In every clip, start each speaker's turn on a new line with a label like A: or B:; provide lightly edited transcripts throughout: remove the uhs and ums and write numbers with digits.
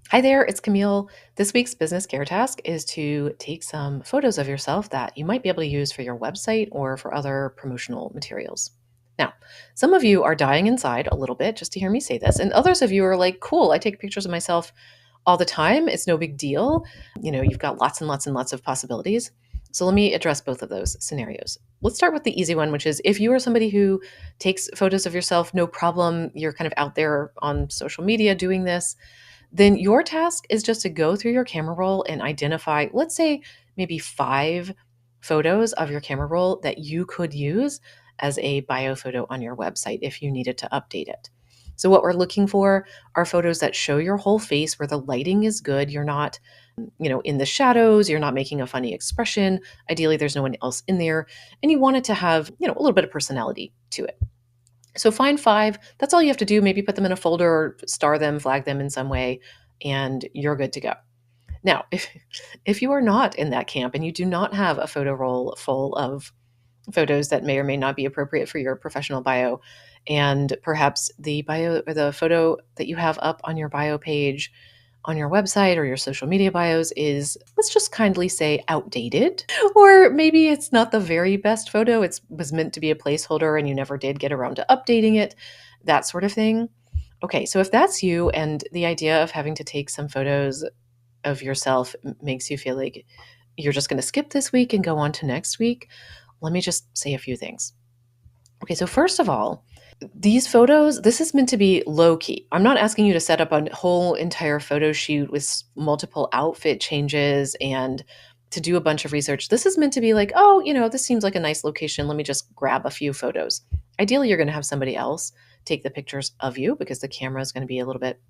A: Hi there, it's Camille. This week's business care task is to take some photos of yourself that you might be able to use for your website or for other promotional materials. Now, some of you are dying inside a little bit just to hear me say this, and others of you are like, cool, I take pictures of myself all the time. It's no big deal. You've got lots and lots and lots of possibilities. So let me address both of those scenarios. Let's start with the easy one, which is if you are somebody who takes photos of yourself, no problem, you're kind of out there on social media doing this, then your task is just to go through your camera roll and identify, let's say, maybe 5 photos of your camera roll that you could use as a bio photo on your website if you needed to update it. So, what we're looking for are photos that show your whole face where the lighting is good. You're not, in the shadows, you're not making a funny expression. Ideally, there's no one else in there. And you want it to have, a little bit of personality to it. So find 5. That's all you have to do. Maybe put them in a folder or star them, flag them in some way, and you're good to go. Now, if you are not in that camp and you do not have a photo roll full of photos that may or may not be appropriate for your professional bio, and perhaps the bio or the photo that you have up on your bio page on your website or your social media bios is, let's just kindly say, outdated, or maybe it's not the very best photo. It was meant to be a placeholder and you never did get around to updating it, that sort of thing. Okay, so if that's you and the idea of having to take some photos of yourself makes you feel like you're just going to skip this week and go on to next week, let me just say a few things. Okay, so first of all, these photos, this is meant to be low key. I'm not asking you to set up a whole entire photo shoot with multiple outfit changes and to do a bunch of research. This is meant to be like, oh, this seems like a nice location. Let me just grab a few photos. Ideally, you're going to have somebody else take the pictures of you because the camera is going to be a little bit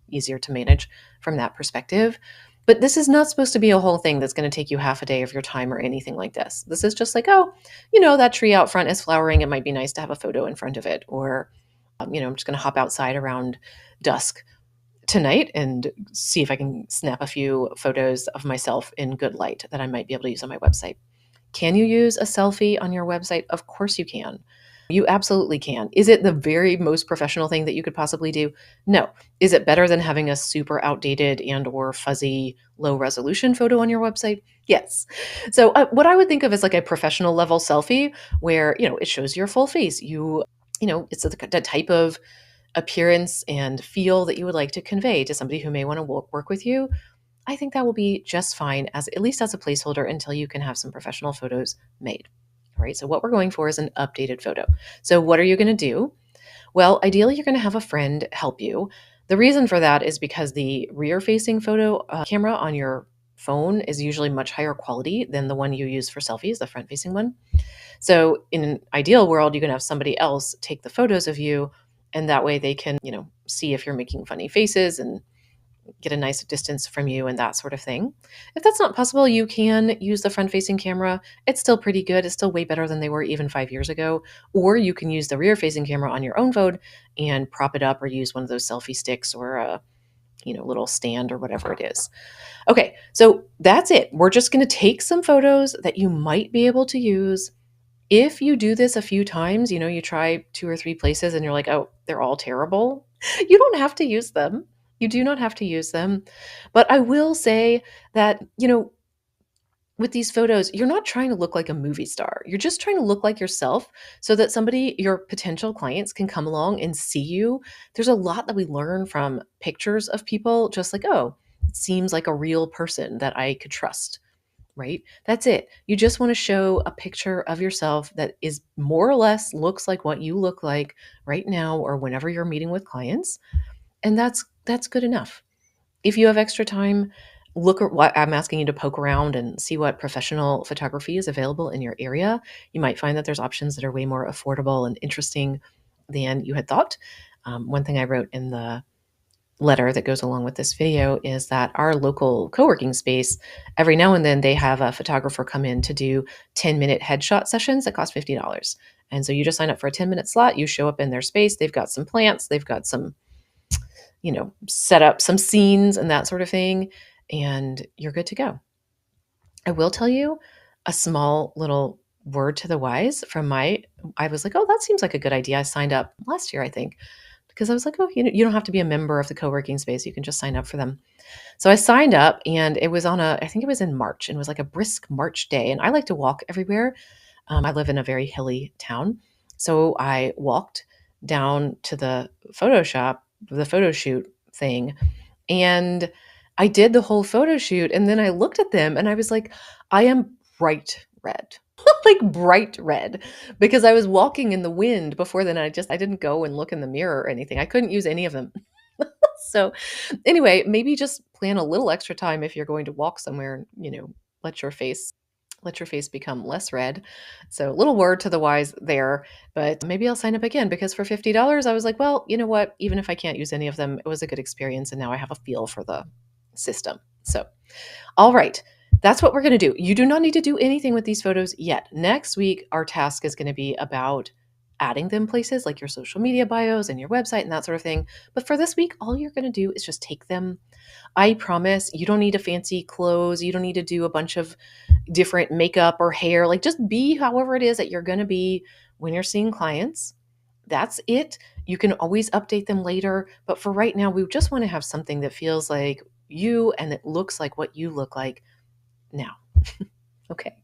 A: easier to manage from that perspective. But this is not supposed to be a whole thing that's going to take you half a day of your time or anything like this. This is just like, oh, that tree out front is flowering. It might be nice to have a photo in front of it. Or, I'm just going to hop outside around dusk tonight and see if I can snap a few photos of myself in good light that I might be able to use on my website. Can you use a selfie on your website? Of course you can. You absolutely can. Is it the very most professional thing that you could possibly do? No. Is it better than having a super outdated and or fuzzy low resolution photo on your website? Yes. So what I would think of as like a professional level selfie where, it shows your full face. It's the type of appearance and feel that you would like to convey to somebody who may want to work with you. I think that will be just fine as at least as a placeholder until you can have some professional photos made. All right. So what we're going for is an updated photo. So what are you going to do? Well, ideally, you're going to have a friend help you. The reason for that is because the rear facing photo camera on your phone is usually much higher quality than the one you use for selfies, the front facing one. So in an ideal world, you can have somebody else take the photos of you, and that way they can, see if you're making funny faces and get a nice distance from you and that sort of thing. If that's not possible, you can use the front facing camera. It's still pretty good. It's still way better than they were even 5 years ago. Or you can use the rear facing camera on your own phone and prop it up or use one of those selfie sticks or a little stand or whatever it is. Okay, so that's it. We're just going to take some photos that you might be able to use. If you do this a few times, you try 2 or 3 places and you're like, oh, they're all terrible. You don't have to use them. You do not have to use them. But I will say that, with these photos, you're not trying to look like a movie star. You're just trying to look like yourself so that your potential clients can come along and see you. There's a lot that we learn from pictures of people, just like, oh, it seems like a real person that I could trust, right? That's it. You just want to show a picture of yourself that is more or less looks like what you look like right now or whenever you're meeting with clients. And that's good enough. If you have extra time, look at what I'm asking you to poke around and see what professional photography is available in your area. You might find that there's options that are way more affordable and interesting than you had thought. One thing I wrote in the letter that goes along with this video is that our local co-working space, every now and then they have a photographer come in to do 10-minute headshot sessions that cost $50. And so you just sign up for a 10-minute slot, you show up in their space, they've got some plants, they've got some, set up some scenes and that sort of thing, and you're good to go. I will tell you a small little word to the wise I was like, oh, that seems like a good idea. I signed up last year, I think, because I was like, oh, you don't have to be a member of the co-working space. You can just sign up for them. So I signed up, and it was I think it was in March, and it was like a brisk March day. And I like to walk everywhere. I live in a very hilly town. So I walked down to the Photoshop, the photo shoot thing, and I did the whole photo shoot. And then I looked at them and I was like, I am bright red. Like bright red, because I was walking in the wind before then. I didn't go and look in the mirror or anything. I couldn't use any of them. So anyway, maybe just plan a little extra time if you're going to walk somewhere, let your face let your face become less red. So little word to the wise there, but maybe I'll sign up again, because for $50 I was like, well, you know what? Even if I can't use any of them, it was a good experience and now I have a feel for the system. So, all right. That's what we're going to do. You do not need to do anything with these photos yet. Next week, our task is going to be about adding them places like your social media bios and your website and that sort of thing. But for this week, all you're going to do is just take them. I promise you don't need a fancy clothes. You don't need to do a bunch of different makeup or hair. Like, just be however it is that you're going to be when you're seeing clients. That's it. You can always update them later. But for right now, we just want to have something that feels like you and it looks like what you look like now. Okay.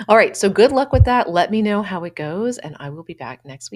A: All right. So good luck with that. Let me know how it goes, and I will be back next week.